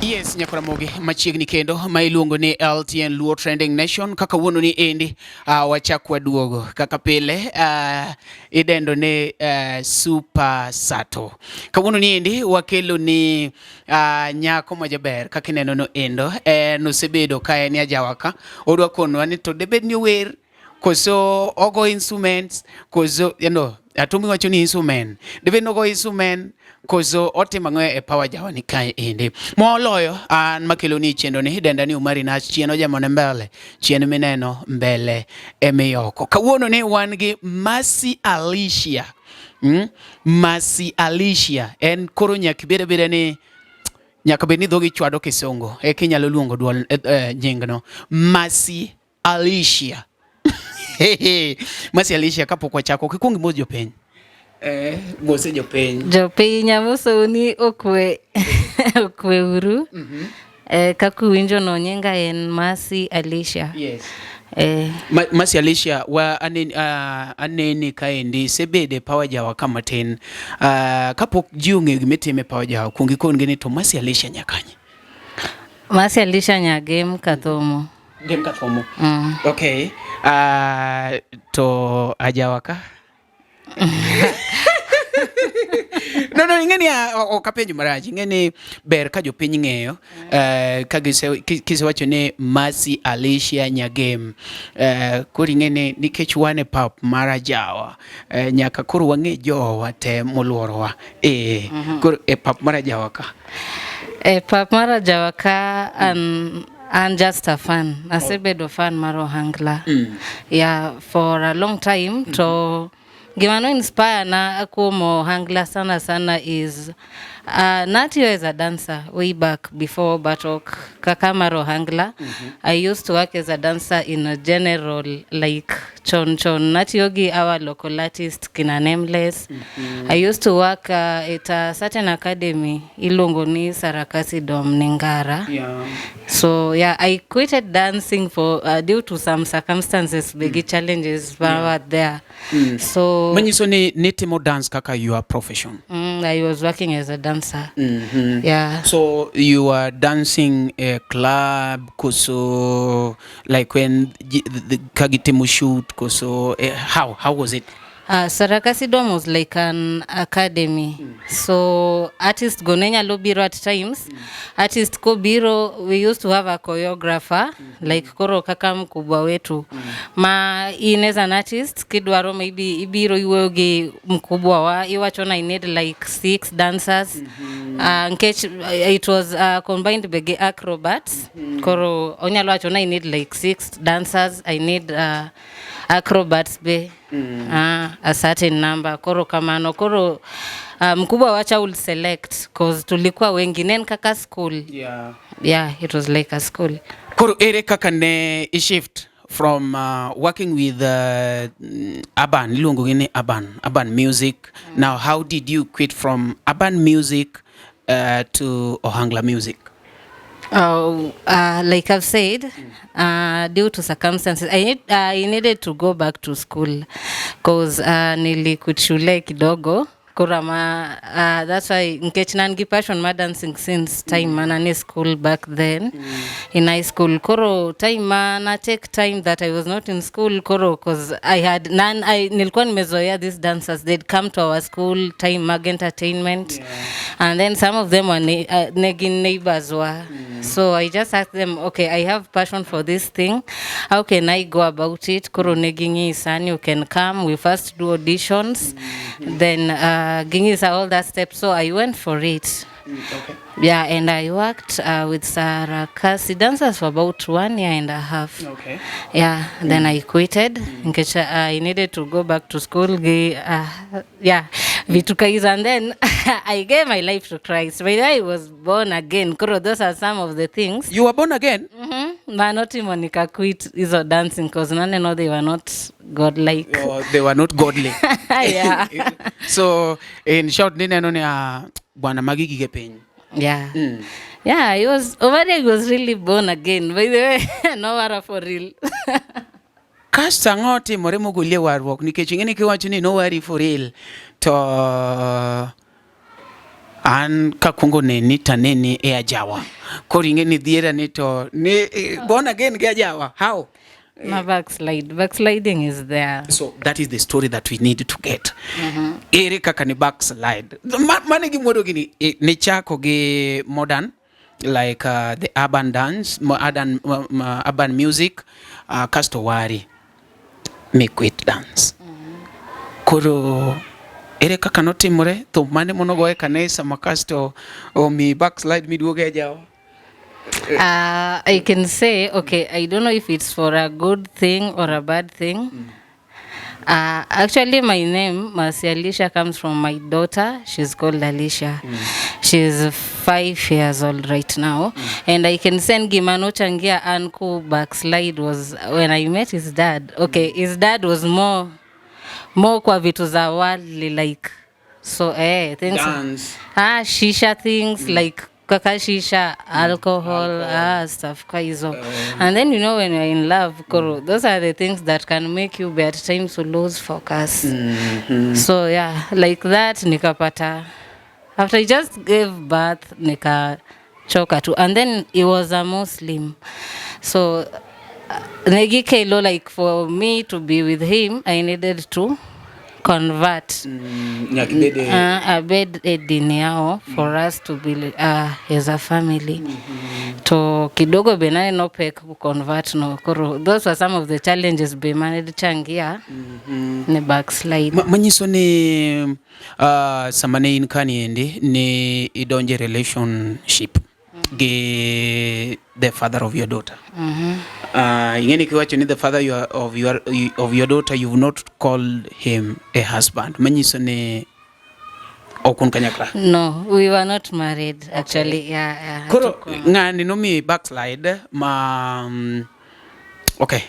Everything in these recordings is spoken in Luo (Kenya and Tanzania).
Yes, nyakuramogi machiegni kendo ma iluongo ni LTN Luo Trending Nation kaka wuono ni endi wachakwa duogo kaka pile idendo ni Super Sato. Kawuono ni endi wakelo ni nyako majaber kaka ineno no endo nosebedo ka en ajawaka odwa konwa ni to debed ni wer koso ogo instruments koso atumi wacho ni instrument debed no go instrument koso otimo ang'o e power jawa ni kae ende moloyo an makelo ni chendo ni hidenda ni umari na chien ojamone mbele chien mineno mbele emiyoko kawuono ni wan gi Masi Alicia Masi Alicia en koro nyaka bede ni nyaka bed ni dhogi chwado kisongo kinyalo luongo duol nyingno Masi Alicia. Masi Alicia kapok wachako kikwong mos jopiny mose jopiny amoso ni okwe uru kaka uwinjo no nyinga en Masi Alicia. Yes. Masi Alicia wa aneni kaendi sebede power jawa kama tin kapok jiunge gimetime power jawa kungi konge ni to Masi Alicia nyakanye. Masi Alicia nyagem kathomo. Game kathomo. Okay. To ajawaka. No ingeni okapenjo maraji ingeni ber ka jopiny ng'eyo ka kisewacho ni Masi Alicia nyagem koro ingeni nikech wane pap mara jawa nyaka koro wang'e jowa te moluorowa koro pap mara jawa ka pap mara jawa ka I'm just a fan. Asebedo fan mar Ohangla. Yeah, for a long time. To gimano inspire na kuom Ohangla sana is not you as a dancer way back before Batok kaka mar Ohangla. I used to work as a dancer in a general like chon not yogi our local artist kina Nameless. I used to work at a certain academy ilongo ni Sarakasi Dom Ningara. Yeah. So yeah, I quitted dancing for due to some circumstances, big challenges were there. So when you say nitimo dance kaka your profession, I was working as a dancer. Yeah. So you are dancing a club, koso like when the kagitimo shoot, koso how was it? Sarakasi Dom was like an academy. So artist gonenya lo biro at times. Artist ko biro, we used to have a choreographer like koro kaka mkubwa wetu. Ma ineza an artist kidwaro maybe ibiro iwogi mkubwa wa iwachona I need like 6 dancers. It was combined bege acrobats. Koro onyalo wachona I need like 6 dancers. I need acrobats be a certain number koro kamano koro mkubwa wacha will select cause tulikuwa wengi nen kaka school. Yeah, it was like a school. Koro ere kaka ne shift from working with urban ilungo gini urban music. Now how did you quit from urban music to Ohangla music? Like I've said, due to circumstances, I needed to go back to school because nilikuchule kidogo. Kurama, that's why nkechinangi passion ma dancing since time manane school back then in high school. Koro time na take time that I was not in school koro cause I had nilikuwa nimezoea these dancers, they'd come to our school time mag entertainment and then some of them were negin neighbors were. So I just asked them, okay, I have passion for this thing, how can I go about it? Koro negingi san, you can come, we first do auditions, then Gingis all that steps, so I went for it. Okay. Yeah, and I worked with Sarakasi dancers for about 1.5 years. Okay. Yeah, then I quitted. I needed to go back to school. Yeah, vitukaiza, and then I gave my life to Christ. But I was born again. Those are some of the things. You were born again? But not even Monica quit is dancing because none know they were not godlike. Oh, they were not godly. Yeah. So in short, nina noni bwana magigi gepeny. Yeah. Yeah, he was really born again. By the way, no wara for real. Kasta ngote more mogulie warwok nikech ingeni kiwacho ni no worry for real to an kakungo neni taneni e ajawa koro ing'e ni dhiera ni to ni born again gi ajawa how My backsliding is there. so that is the story that we need to get ere kaka ni backslide mane gi modo gini ni chako gi modern like the urban dance urban music kasto wari me quit dance koro ere kaka notimore to mane monogo e kanisa makasto mi backslide miduoge ajawa. I can say, okay, I don't know if it's for a good thing or a bad thing. Actually, my name, Alicia, comes from my daughter. She's called Alicia. She's 5 years old right now. And I can send Gimano Changia Anku backslide was when I met his dad. Okay, his dad was more kwa vitu za worldly, like, so, things. Dance. Shisha things, like, kaka shisha, alcohol, stuff kwa hizo. And then, when you're in love, those are the things that can make you be at times to lose focus. So yeah, like that nikapata. After I just gave birth, choka too. And then he was a Muslim. So like for me to be with him, I needed to convert abed dini yao for us to be as a family. To kidogo benane no pek ku convert no koro. Those were some of the challenges be managed changia ne backslide. Manyiso ni samane inkani endi ni idonje relationship ge the father of your daughter. Ingeni kiwacho ni the father of your daughter, you've not called him a husband. Manyiso ni okun kanyakla. No, we were not married actually. Yeah. Koro ngani no mi backslide okay.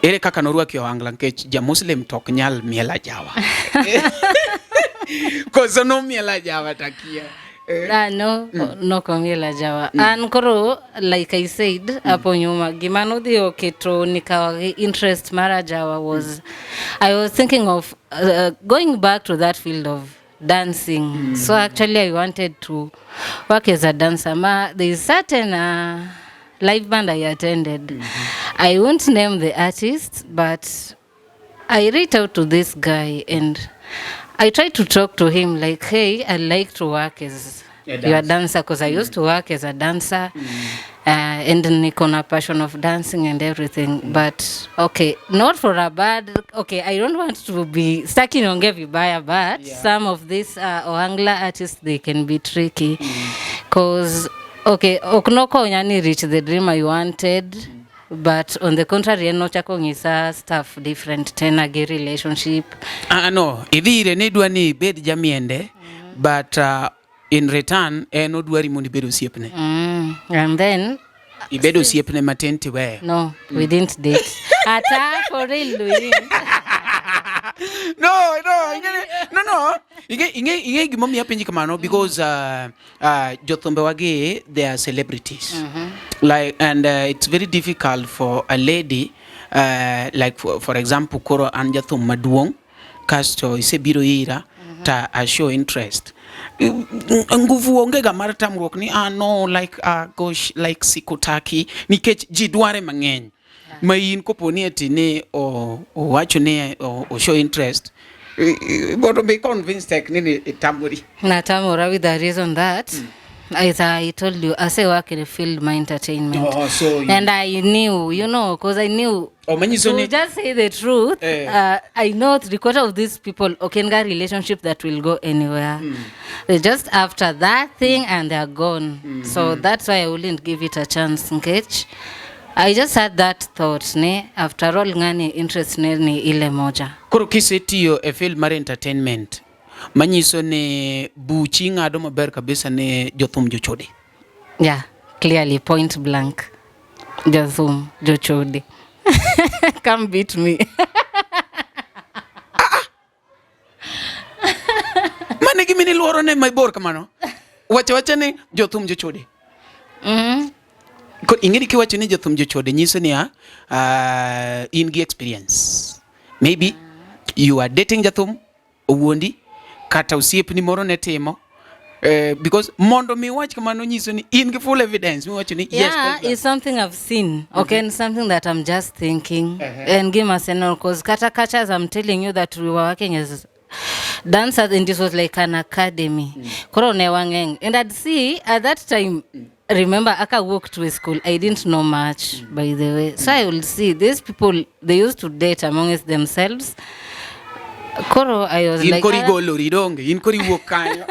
Ere kaka norwaki Ohangla nkech ja Muslim tok nyal miela jawa. Koso no miela jawa takia. No komila jawa. And koro, like I said, hapo nyuma gimano dio keto nikawa interest mara jawa was I was thinking of going back to that field of dancing. So actually I wanted to work as a dancer. There is certain live band I attended. I won't name the artist, but I reached out to this guy and I tried to talk to him like, hey, I'd like to work as your dancer because I used to work as a dancer and niko na passion of dancing and everything. But okay, not for a bad, okay, I don't want to be stuck in onge vibaya, but some of these Ohangla artists, they can be tricky because, okay, okunoko nyani reach the dream I wanted. But on the contrary, no chako ngisa stuff different tena ge relationship. No, idhire ne dwa ni bed jamiende, but in return no dwari mondi bedo siepne. And then ibedo siepne matenti we. No, we didn't date. Ata for real we didn't. No. Inge gimomi hapenji kamano because Jothum wage they are celebrities. Like and it's very difficult for a lady like for example Koro and Jothum maduong kasto isebiro ira ta a show interest. Nguvu ongega mar tamruok ni no like gosh like sikutaki nikech ji dware mang'eny. Ma in koponi eti ne wacho ne o show interest but be convinced like nini tamuri na tamura with the reason that as I told you, I say work in the field my entertainment. And I knew, because I knew to just say the truth. I know 3/4 of these people okenga relationship that will go anywhere. They're just after that thing and they're gone. So that's why I wouldn't give it a chance. I just had that thought after all ngani interest ni ile moja. Koro kisetiyo a field mar entertainment. Manyiso ne buchi ngado maber kabisa ne Jothum Jochode. Yeah, clearly point blank. Jothum Jochode. Come beat me. Mane gimini luoro ne maibor kamano. Wacha ne Jothum Jochode. Ko ingeni kiwacho ni Jothum Jochode nyiso ni in gi experience. Maybe you are dating Jothum owuondi kata osiep ni moro ne timo Because mondo mi wach kamano nyiso ni in gi full evidence mi wacho ni yes. Yeah, it's something I've seen. Okay, and something that I'm just thinking and give us an because kata as I'm telling you that we were working as dancers and this was like an academy. Koro ne wangeng. And I'd see at that time remember Aka walked to a school. I didn't know much by the way. So I will see these people they used to date amongst themselves. Koro I was like in kori wokanyo.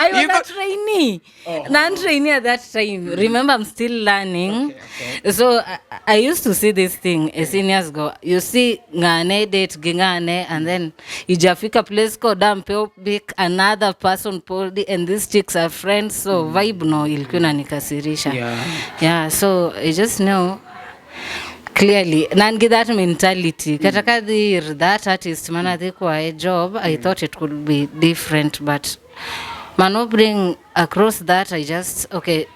I was a trainee. Non-trainee at that time. Remember, I'm still learning. Okay. So I used to see this thing as seniors go. You see, ngane date gingane, and then you jafika place ko dampe pick another person podi, and these chicks are friends. So vibe no ilkuna nikasirisha. Yeah. So I just know. Clearly, nangi that mentality. Katakadi that artist manadi kwa a job. I thought it could be different, but Mano bring across that. I just okay.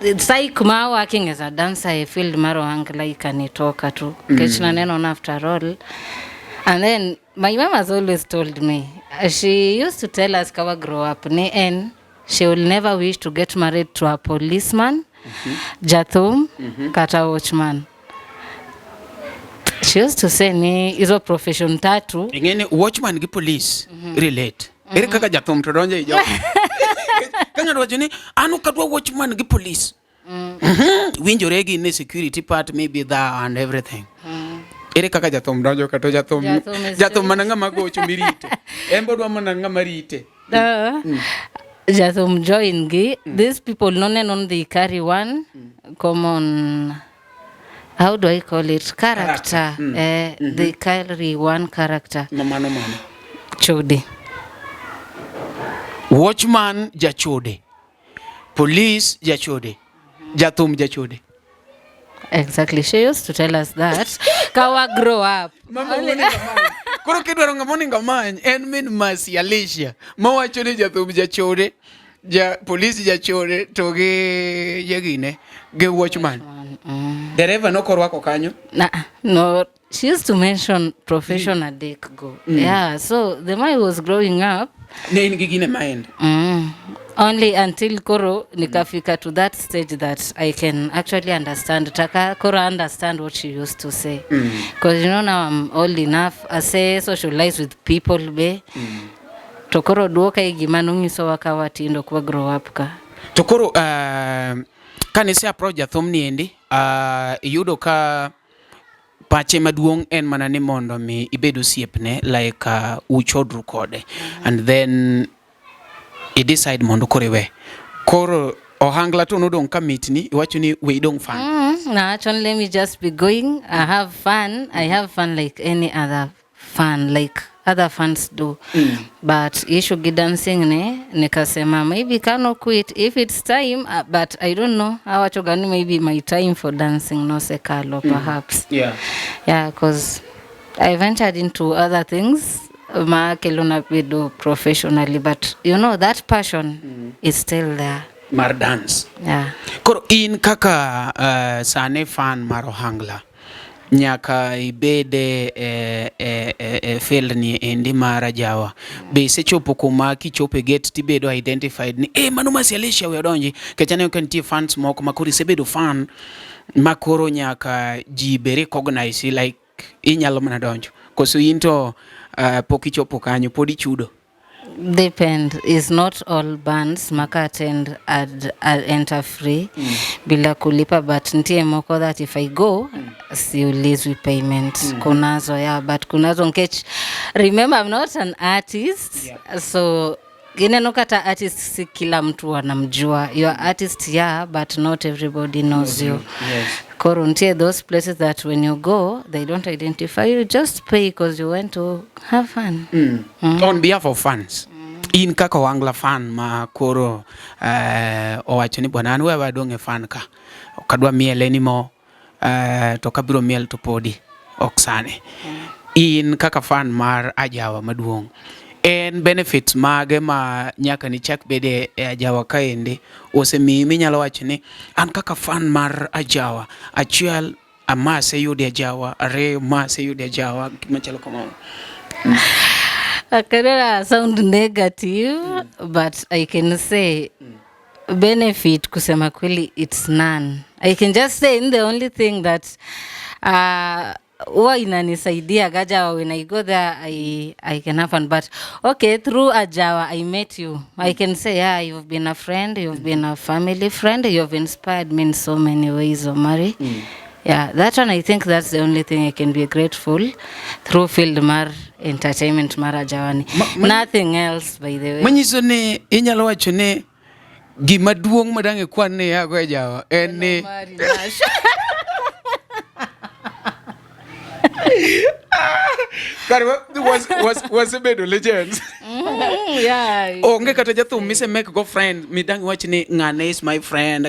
It's like ma working as a dancer. I feel maro Ohangla ikanitoka tu. Kechna neno after all. And then my mom has always told me. She used to tell us kawa grow up ne and she will never wish to get married to a policeman, Jothum, kata watchman. She used to say ni izo profession tatu. Ingene watchman gi police relate. Ere kaka Jothum to donje ijo. Kanya rojo ni anu kadwa watchman gi police. Winjore gi ne security part maybe that and everything. Ere kaka Jothum donjo kato Jothum mananga magocho mirite. Embo dwa mananga marite. Jothum join gi. These people non they carry one common, how do I call it? Character. They carry one character. Mano. Jochode. Watchman Jochode. Police Jochode. Jothum Jochode. Exactly. She used to tell us that. Kawa grow up. Mama Kuro kidwaro ngamoni ngamany en min masi Alicia. Mawacho ni Jothum Jochode. Police Jochode to ge yegine ge watchman. Dereva no korwako kanyo? No. She used to mention professional dick go. Yeah, so the man was growing up. Only until Koro nikafika to that stage that I can actually understand. Koro understand what she used to say. Because you know now I'm old enough. I say socialize with people be. Tokoro duoka igimanungi so wakawati ndo kwa grow up ka. Tokoro kanise approach Jothum ni endi yudo ka pache maduong en mana ni mondo mi ibedo siepne like uchodru kode and then I decide mondo korewe koro Ohangla to no don kamitni iwacho ni we don't fun. Actually let me just be going. I have fun like any other fun like other fans do. But issue gi dancing nikasema maybe cannot quit if it's time, but I don't know how gani maybe my time for dancing no sekalo perhaps. Yeah, because I ventured into other things makelona pedo professionally, but you know that passion is still there. Mar dance. Yeah. Koro in kaka sane fan mar Ohangla nyaka ibede field ni endi mara jawa be sechopo kuma kichope get tibedo identified ni mano masi Alicia we donji kechane kan ti fans moko makuri sebedo fan makoro nyaka ji be recognize like inyalo mana donjo koso into pokichopo kanyo podi chudo. Depend. It's not all bands maka attend enter free bila kulipa, but ntie moko that if I go si release with payment. Kunazo but kunazo nkech. Remember I'm not an artist, so no kata artist si kila mtu anamjua. You're artist but not everybody knows you. Yes. Koruntie those places that when you go they don't identify you, just pay because you went to have fun. On behalf of fans, in kaka Ohangla fan ma koro owacho ni bwana anwe wadonge fan ka okadwa miele ni mo to kabiro miel to podi oksane. In kaka fan mar ajawa maduong en benefits mage ma nyaka ni chak bede ajawa kaende Osemiya minyalo wacho ni an kaka fan mar ajawa achiel amase yude ajawa are mase yude ajawa machalo kamano. I cannot sound negative, but I can say benefit kusema kweli it's none. I can just say in the only thing that huwa inanisaidia gaja when I go there I can have fun, but okay, through Ajawa I met you. I can say yeah, you've been a friend, you've been a family friend, you've inspired me in so many ways, Omari. Yeah, that one I think that's the only thing I can be grateful through Field Mar Entertainment Mar Ajawani. Nothing else, by the way. Manyiso ne inyalo wacho ne gima duong' madange kwan ne yago Ajawa en ni was a bit legends. Yeah. Onge kata Jothum mise make go friend midang watch ni ngane is my friend,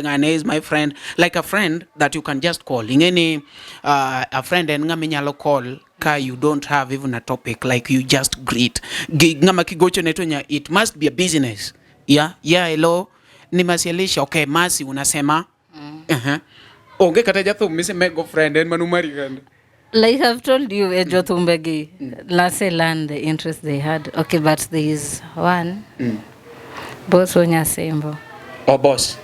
like a friend that you can just call. Ingeni a friend en ngami nyalo call ka you don't have even a topic, like you just greet. Ngama kigocho netonya, it must be a business. Yeah, hello. Ni Masi Alicia, okay, Masi unasema. Onge kata Jothum mise make go friend en manumari ganda. Like I've told you, Jothum begi lase learn the interest they had. Okay, but there is one. Boss Onya Sembo. Oh, boss.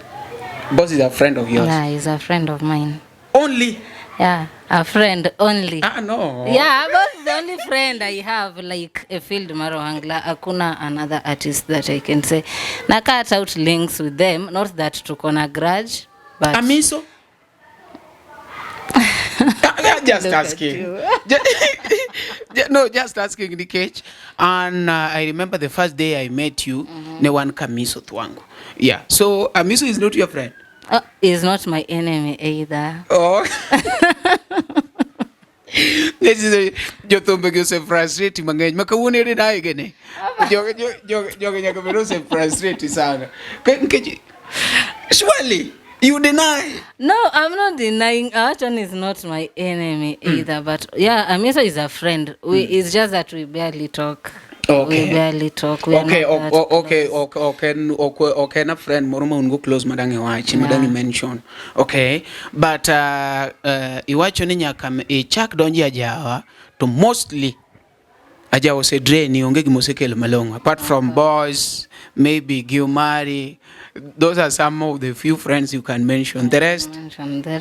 Boss is a friend of yours. Yeah, he's a friend of mine. Only? Yeah, a friend only. No. Yeah, boss is the only friend I have, like a field Mar Ohangla. Akuna another artist that I can say. Na cut out links with them, not that tukona grudge, but Amiso? Just asking. Just asking the cage. And I remember the first day I met you, ne one Kamiso Twangu. Yeah. So Amiso is not your friend. He's not my enemy either. Oh. This is a Jothum because so frustrating mangeny makawune ri dai gene. Joga nyaka bedo so frustrating sana. Surely you deny? No, I'm not denying. Archon is not my enemy either. But yeah, Amisa is a friend. It's just that we barely talk. Okay. We barely talk. We Okay. Na friend moroma ungo close madange wachi madange mention. Okay. But iwacho ni nyaka chak donji Ajawa to mostly Ajawa se drain onge gimosekelo malongo. Apart from boys, maybe Gilmari. Those are some of the few friends you can mention. The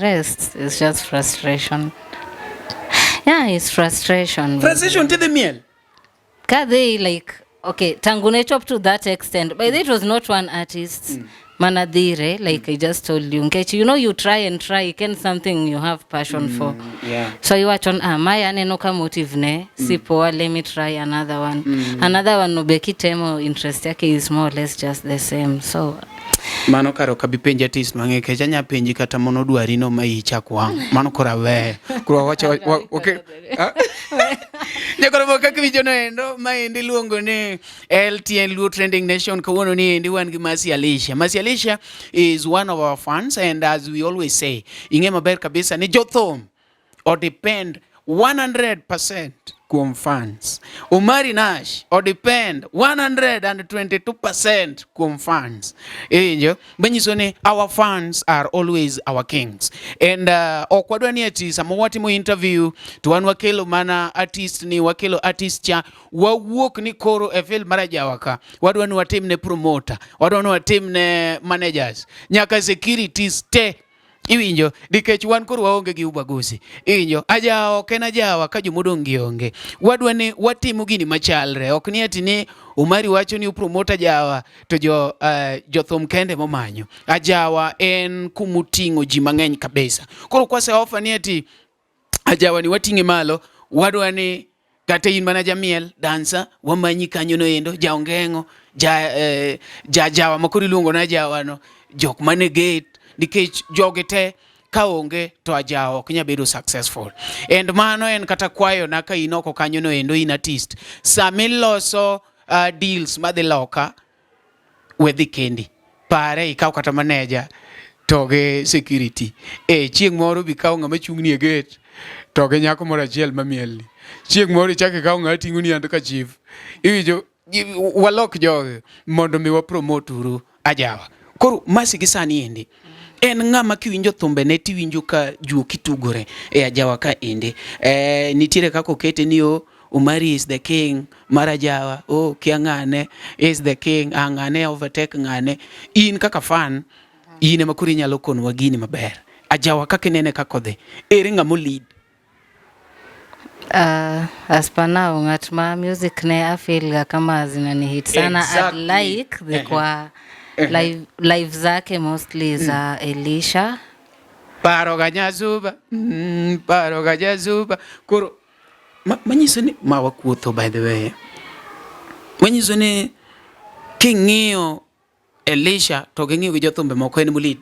rest is just frustration. Yeah, it's frustration. Frustration to the meal. They like, okay, Tangune up to that extent. But it was not one artist. Manadire, like I just told you. You know, you try and try. You can something you have passion for. Yeah. So you watch on my anenoka motive ne. Sipoa, let me try another one. Another one no beki temo interest yake is more or less just the same. So mano karo kabipenja tis mange kechanya penji kata mono duari no maicha kwang mano kora we kuro wacha okay nyakoro boka kivijo no endo maendi luongo ni LTN Luo Trending Nation kawuono ni endi wan gi Masi Alicia is one of our fans, and as we always say inge maber kabisa ni Jothum or depend 100% kuom fans. Omari Nash or depend 122% kuom fans. Banyiso ni our fans are always our kings. And okwadwa ni ati samo watimo interview to wan wakelo mana artist ni wakelo artist cha wawuok ni koro e film Mar Ajawa ka. Wadwa ni watim ne promoter, wadwa ni watim ne managers, nyaka securities te. Iwinjo dikech wan koro waonge gi ubaguzi. Iwinjo Ajawa ok en Ajawa ka jomodong gi onge. Wadwa ni watimo gini machalre. Ok ni ati ni Omari wacho ni upromote Ajawa to Jothum kende momanyo. Ajawa en kumutingo ji mang'eny kabisa. Koro kwase offer ni ati Ajawa ni wating'e malo, wadwa ni kata in mana jamiel dancer wamanyi kanyo no endo jaongengo Ajawa makori luongo na Ajawa no jok mane gate nikech jogete kaonge to Ajawa ok nya bedo successful. And mano en kata kwayo na ka inoko kanyo no endo in artist samiloso deals madhi loka wedhi kendi pare ikaw kata manager toge security chieng moro bi kaw ngama chungni e gate toge nyako moro achiel mamielni chieng moro chake kaw ngama ting'oni ando ka chief. Iwijo walok joge mondo mi wa promote uru Ajawa. Koro Masi gi sani endi en ngama kiwinjo thumbe ne tiwinjo ka juo kitugore Ajawa ka ende nitiere kako kete ni Umari is the king, Marajawa, oh, Kiangane is the king, Angane overtake ngane. In kaka fan, ine makuri nyalo kono wagini maber. Ajawa kaka nene kakode. Eringa mo lead. As per now, ngatma music ne I feel kama zinani hit sana. Exactly. I'd like the kwa live zake mostly is Alicia. Paro ganyazuba, paro ganyazuba. Kuro, manyiso ni mawakuotho by the way. Manyiso ni king'iyo Alicia to ging'iyo gi Jothum moko en mulid.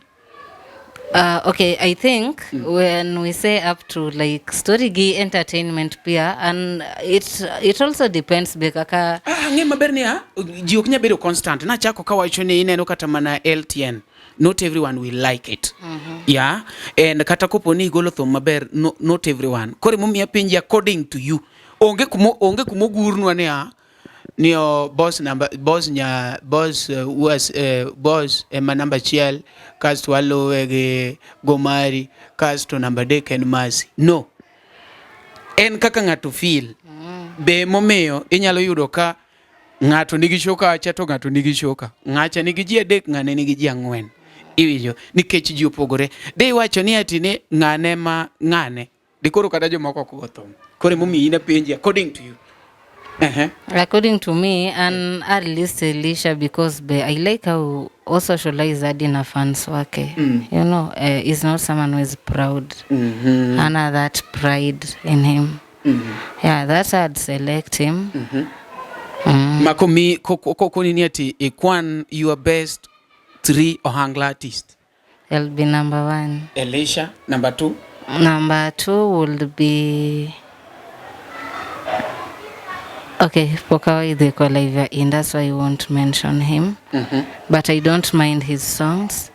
Okay, I think when we say up to like story gi entertainment pia, and it also depends bekaka Ng'e maber ni ji ok nya bedo constant. Na chako kawacho ni ineno kata mana LTN. Not everyone will like it. Yeah, and kata kopo ni igolo thum maber, not everyone. Kore momiya penji according to you. Onge kumo gurnwa ni boss number boss was boss ema number chiel kasto alowe gi Gomari kasto number dek en Masi. No. En kaka ng'ato feel. Be momiyo inyalo yudo ka ng'ato nigi shoka acha to ng'ato nigi shoka. Ng'acha nigi ji adek, ng'ane nigi ji ang'wen. Iwinjo nikech ji opogore. De iwacho ni ati ni ng'ane ma ng'ane. Dikoro kada jomoko ok gothum. Kore momiyo ina penji according to you. According to me, and at least Alicia, because I like how also socialize Adina fans wake. You know, he's not someone who is proud. Hana that pride in him. Yeah, that's why I'd select him. Makomi kokoni ati ikwan your best 3 Ohangla artists. He'll be number 1. Alicia, number 2. Number 2 would be okay, Pokawa they call live in, that's why I won't mention him. But I don't mind his songs.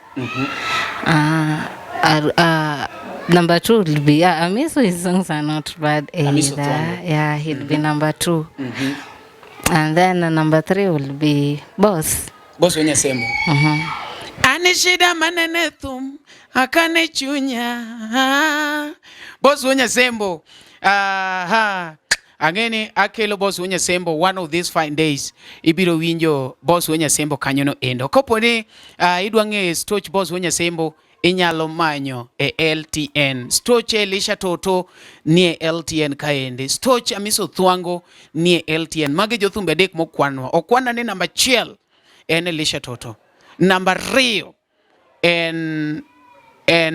Number 2 will be Amiso, his songs are not bad either. Yeah, he'd be number 2. And then number 3 will be Boss. Boss wenye sembo. Anishida manene thum akane chunya. Boss wenye sembo. Angene akelo boss wenye sembo one of these fine days. Ibiro winjo boss wenye sembo kanyono endo. Kopo ni idwange stoch boss wenye sembo inyalo manyo LTN. Stoch Alicia Toto nie LTN kaende. Stoch Amiso Thwango nie LTN. Mage Jothum bedek mokwanwa. Okwana ni number 1 en Alicia Toto. Number 2 en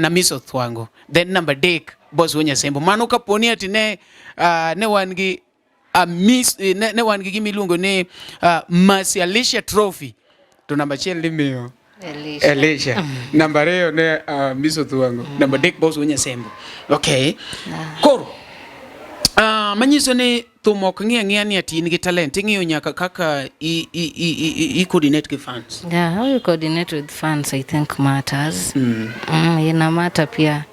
Amiso Thwango. Then number 3 boss wenye sembo. Mano kaponi ati ne wangi ne wangi gimiluongo ne Masi Alicia Trophy. To number 1 limio Alicia. Number 2 ne Miso Thwango. Number 3 boss wenye sembo. Okay. Koro manyiso ni thum ok ng'e ni ati in gi talent. Ing'iyo nyaka kaka i coordinate gi fans. Yeah, how you coordinate with fans I think matters. Ina matter pia.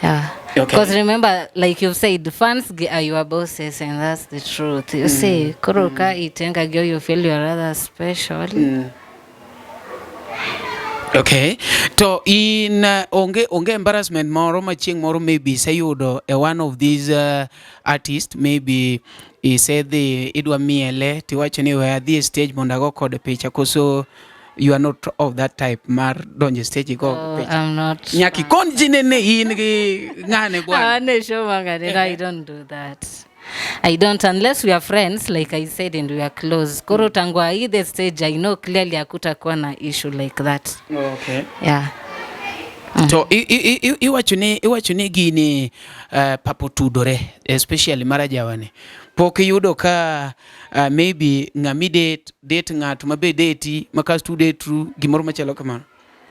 Yeah. Because remember, like you've said, fans are your bosses, and that's the truth. You say, Kuruka itenga girl, you feel you're rather special. Okay. To in onge embarrassment moro machieng moro maybe sayudo one of these artists maybe he said the idwa miele tiwacho ni we the stage mondo go kod picha koso you are not of that type mar donje stage go picha. I'm not. Nyaki kon jinene in gi ngane bwana. Show mangane. I don't do that. I don't, unless we are friends, like I said, and we are close. Koro tangwa either stage, I know clearly hakutakuwa na issue like that. Okay. Yeah. To iwachuni gini papo tudore, especially marajawane. Pok yudo ka maybe ngami date ng'ato mabe date makas tu date true gimoro machalo kamano.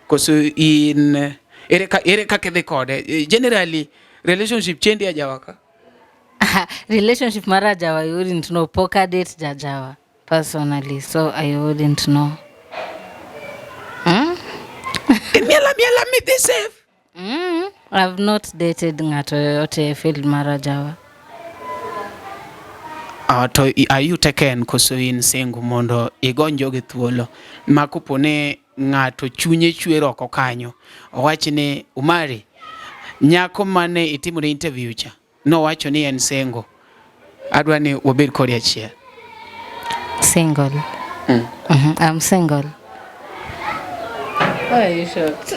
Koso in ere kaka de kode. Generally relationship change ya jawaka. Relationship marajawa I wouldn't know. Poker date jajawa personally, so I wouldn't know. Miela me be safe. I've not dated ngato yote field marajawa. To are you taken koso in single mondo igonjo gi thuolo makopone ng'ato chunye chwero oko kanyo owachne umari nyako mane itimo interview cha no wacho ni en single adwa ni wabed kodi achiel. Single. I'm single. Why are you shocked?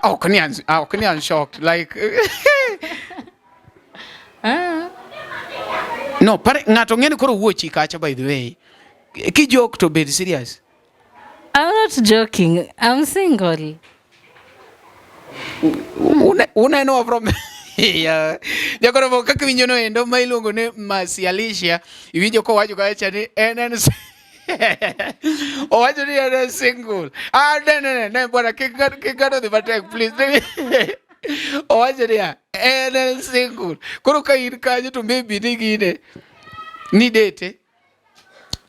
Ok ni an shocked like no pare ng'ato ng'eni koro wuochi kacha by the way. Ki joke to be serious. I'm not joking. I'm single. Uneno from yeah. Jakoro kaka winjo no endo ma iluongo ne Masi Alicia, iwinjo ko wacho kacha ni en owacho ni en single. Ne bwana kikado the batek please. Owacho ni en single. Koro ka in kanyo to maybe ni gine ni date.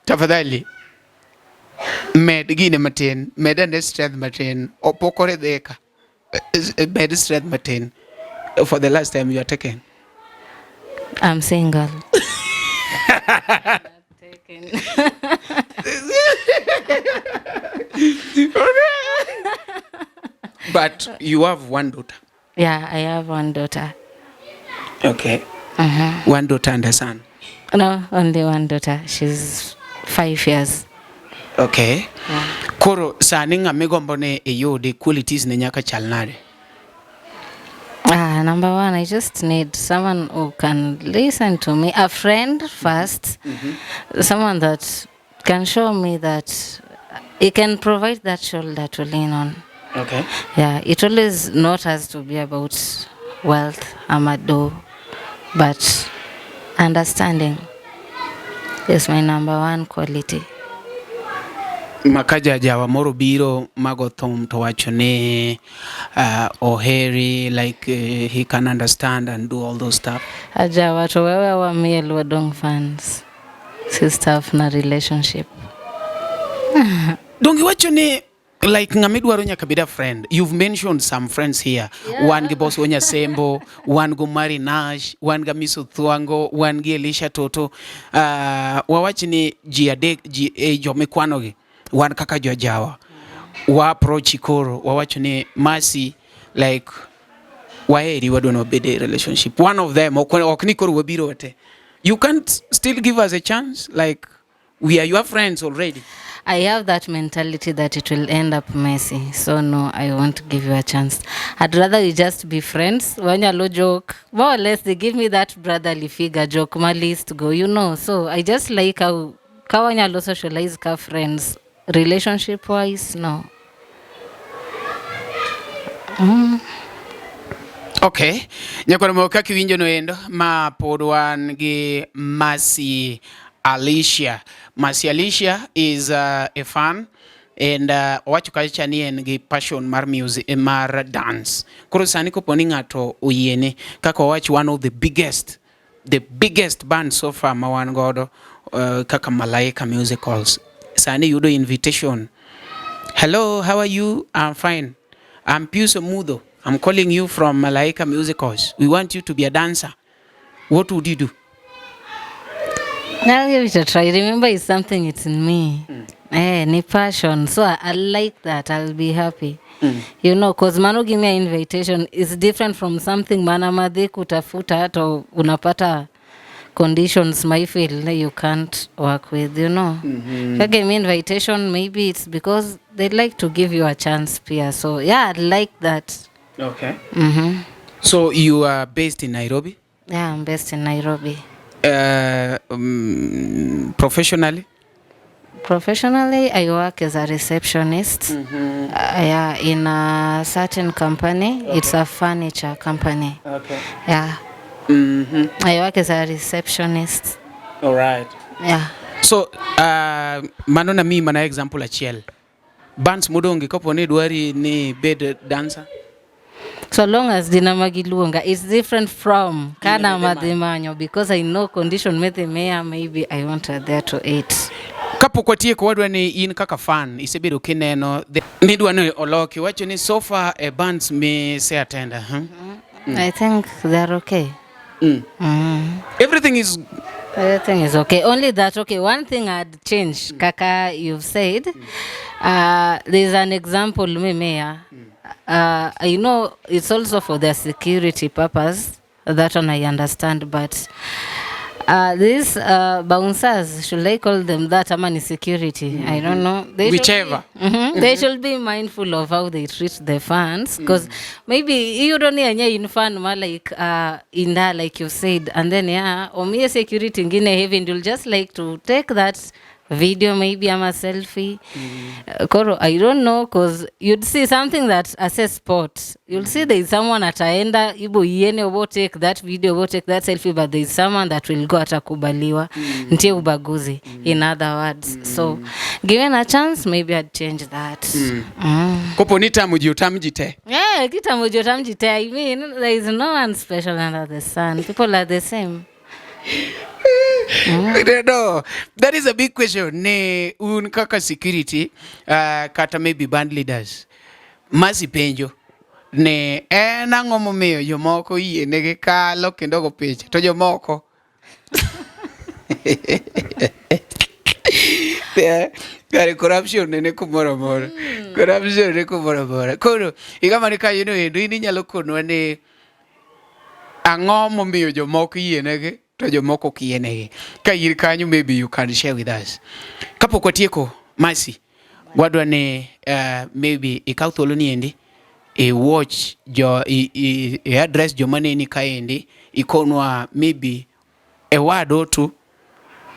Tafadhali med gine matin, med and strength matin, opokore dheka. Med strength matin. For the last time you are taken. I'm single. But you have one daughter. Yeah, I have one daughter. Okay. One daughter and a son. No, only one daughter. She's 5 years. Okay. Yeah. Koro sani ng'amigombo ne eyode qualities ne nyaka chalnade. Number one, I just need someone who can listen to me. A friend first. Someone that can show me that he can provide that shoulder to lean on. Okay. Yeah, it always not has to be about wealth, amado, but understanding is my number one quality. Makaja jawa moro biro magothum to wacho ne oheri like he can understand and do all those stuff. Ajawa to wewe wa miel wadong fans. Sister of na relationship. Dongi wacho ne like ngamidwaro nyaka bida friend. You've mentioned some friends here. Yeah. One gi boss wonya sembo, one go Mari Nash, one ga Miso Thuango, one gi Alicia Toto. Wawachi ni jiadek jomekwano gi. One kaka jojawa. Wa approach koro wawacho ni Masi like waeri wadwa bede relationship. One of them okni koro wabiro wate. You can't still give us a chance like we are your friends already. I have that mentality that it will end up messy. So no, I won't give you a chance. I'd rather we just be friends. When you joke, more or less they give me that brotherly figure joke, my list go, you know. So I just like how kawanya socialize ka friends. Relationship wise, no. Okay. Nyakoro mo kaki winjo no endo ma podwan gi Masi Alicia. Masi Alicia is a fan and wacho kacha ni en gi passion mar music mar dance. Koro sani ko poni ngato oyene kaka wacho one of the biggest band so far ma wan godo kaka Malaika Musicals. Sani yudo invitation. Hello, how are you? I'm fine. I'm Pius Mudo. I'm calling you from Malaika Musicals. We want you to be a dancer. What would you do? I'll give it a try. Remember, it's something, it's in me. Ni passion. So I like that. I'll be happy. You know, because mano give me an invitation. It's different from something manamade kutafuta to unapata conditions my feel you can't work with, you know. If I give me invitation, maybe it's because they'd like to give you a chance, Pia. So yeah, I like that. Okay. So you are based in Nairobi? Yeah, I'm based in Nairobi. Professionally? Professionally, I work as a receptionist. Yeah, in a certain company. It's a furniture company. Okay. Yeah. I work as a receptionist. All right. Yeah. So, manona mi mana example achiel. Bands modongi kopo ni dwari ni bed dancer? So long as dinamagi luonga, it's different from kana madimanyo because I know condition meya maybe I want her there to eat. Kapo kwa tie kwa wadwa ni in kaka fan, isebedo kineno, nidwa ni oloki, wacho ni so far bands me say attend. I think they're okay. Everything is okay. Only that, okay, one thing I'd change, Kaka, you've said, there's an example, Meya. You know, it's also for their security purpose. That one I understand, but These bouncers, should I call them that? Amani security. I don't know. Whichever. They should be mindful of how they treat the fans, because maybe you don't need in fan like in that, like you said, and then or me security ingine heaven, you'll just like to take that video, maybe I'm a selfie. Koro, I don't know, because you'd see something that assess sport. You'll see there's someone ataenda ibo yene will take that video, will take that selfie, but there's someone that will go atakubaliwa. Ntie ubaguzi, in other words. So given a chance, maybe I'd change that. Kopo nitamujiutamjite. Yeah, kitamujiutamjite. I mean, there is no one special under the sun. People are the same. No, that is a big question. Ne un kaka security, kata maybe band leaders. Masi penjo. Ne nango momeo yomoko yie nege kalo kendo go picha. To yomoko. Kare corruption ne kumora mora. Corruption ne kumora mora. Kono igama ka yino ini nyalo kono ne ango momeo yomoko yie nege. To jomoko kienege ka ir kanyo, maybe you can share with us kapok watieko. Masi wadwa ne maybe ikaw thuolo ni endi watch address joma neni kaendi, ikonwa maybe a word or two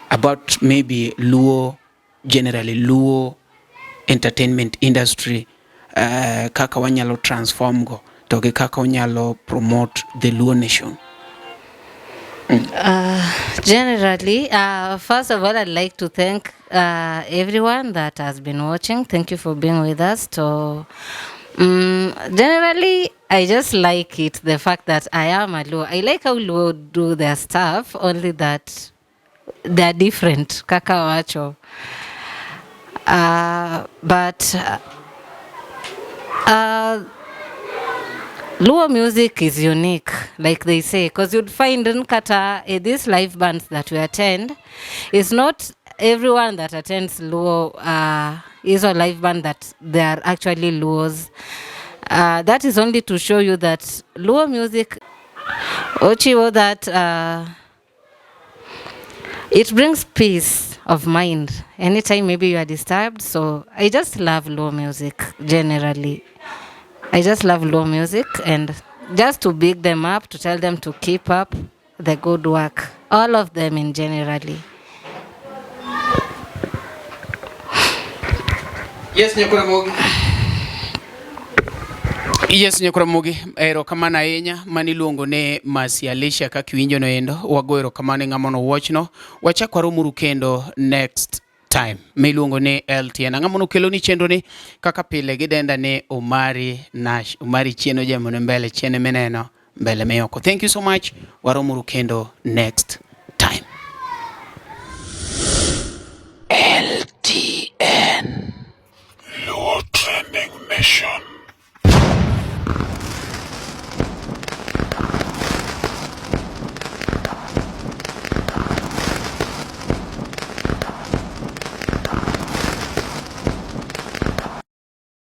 about maybe Luo, generally Luo entertainment industry, kaka wanyalo transform go to kaka wanyalo promote the Luo nation. Generally, first of all, I'd like to thank everyone that has been watching. Thank you for being with us. So, generally, I just like it, the fact that I am a Luo. I like how Luo do their stuff, only that they're different. Kaka wacho. But Luo music is unique, like they say, because you'd find in Kata, these live bands that we attend, it's not everyone that attends Luo is a live band that they are actually Luos. That is only to show you that Luo music, Ochiwo, that it brings peace of mind anytime maybe you are disturbed. So I just love Luo music generally. I just love Luo music, and just to big them up, to tell them to keep up the good work. All of them in generally. Yes, Nyakura Mogi. Yes, Nyakura Mogi. Erokamano ahinya mani luongo ne Masi Alicia kakiwinjo no endo. Wago erokamano ng'amono watch no. Wachak waromuru kendo next time. Miluongo ne LTN. Ng'amono kelo ni chenro ni kaka pile gidenda ne Omari Nash. Omari chieno jamono mbele chiene meneno mbele meyoko. Thank you so much. Waromuru kendo next